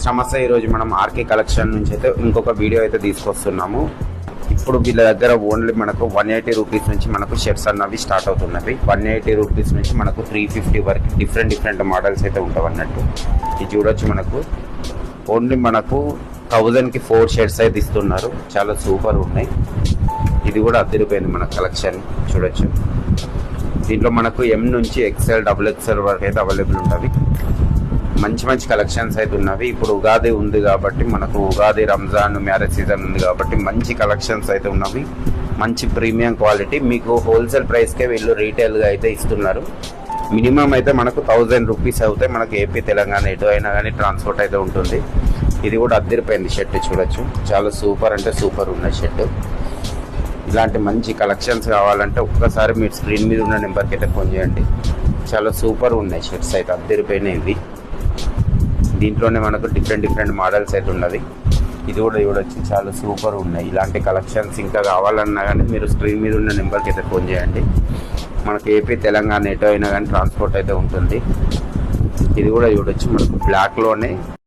సమస్య ఈరోజు మనం ఆర్కే కలెక్షన్ నుంచి అయితే ఇంకొక వీడియో అయితే తీసుకొస్తున్నాము. ఇప్పుడు వీళ్ళ దగ్గర ఓన్లీ మనకు 180 రూపీస్ నుంచి మనకు షర్ట్స్ అన్నవి స్టార్ట్ అవుతున్నవి. 180 రూపీస్ నుంచి మనకు 350 వరకు డిఫరెంట్ మోడల్స్ అయితే ఉంటాయి అన్నట్టు. ఇది చూడొచ్చు, మనకు ఓన్లీ మనకు 1000కి 4 షర్ట్స్ అయితే ఇస్తున్నారు. చాలా సూపర్ ఉన్నాయి. ఇది కూడా అదిరిపోయింది మన కలెక్షన్ చూడొచ్చు. దీంట్లో మనకు ఎం నుంచి ఎక్స్ఎల్ XXL వరకు అయితే అవైలబుల్ ఉంటుంది. మంచి కలెక్షన్స్ అయితే ఉన్నవి. ఇప్పుడు ఉగాది ఉంది కాబట్టి మనకు ఉగాది, రంజాన్, మ్యారేజ్ సీజన్ ఉంది కాబట్టి మంచి కలెక్షన్స్ అయితే ఉన్నవి. మంచి ప్రీమియం క్వాలిటీ మీకు హోల్సేల్ ప్రైస్కే వీళ్ళు రీటైల్గా అయితే ఇస్తున్నారు. మినిమం అయితే మనకు 1000 రూపీస్ అవుతాయి. మనకు ఏపీ, తెలంగాణ ఎటు అయినా కానీ ట్రాన్స్పోర్ట్ అయితే ఉంటుంది. ఇది కూడా అద్దరిపోయింది షర్ట్ చూడొచ్చు. చాలా సూపర్ అంటే సూపర్ ఉన్నాయి షర్ట్. ఇలాంటి మంచి కలెక్షన్స్ కావాలంటే ఒక్కసారి మీరు స్క్రీన్ మీద ఉన్న నెంబర్కి అయితే ఫోన్ చేయండి. చాలా సూపర్ ఉన్నాయి షర్ట్స్ అయితే అద్దరిపోయినాయి. ఇవి దీంట్లోనే మనకు డిఫరెంట్ మోడల్స్ అయితే ఉన్నది. ఇది కూడా చూడొచ్చు, చాలా సూపర్ ఉన్నాయి. ఇలాంటి కలెక్షన్స్ ఇంకా కావాలన్నా కానీ మీరు స్క్రీన్ మీద ఉన్న నెంబర్కి అయితే ఫోన్ చేయండి. మనకు ఏపీ, తెలంగాణ ఎటో అయినా కానీ ట్రాన్స్పోర్ట్ అయితే ఉంటుంది. ఇది కూడా చూడొచ్చు, మనకు బ్లాక్లోనే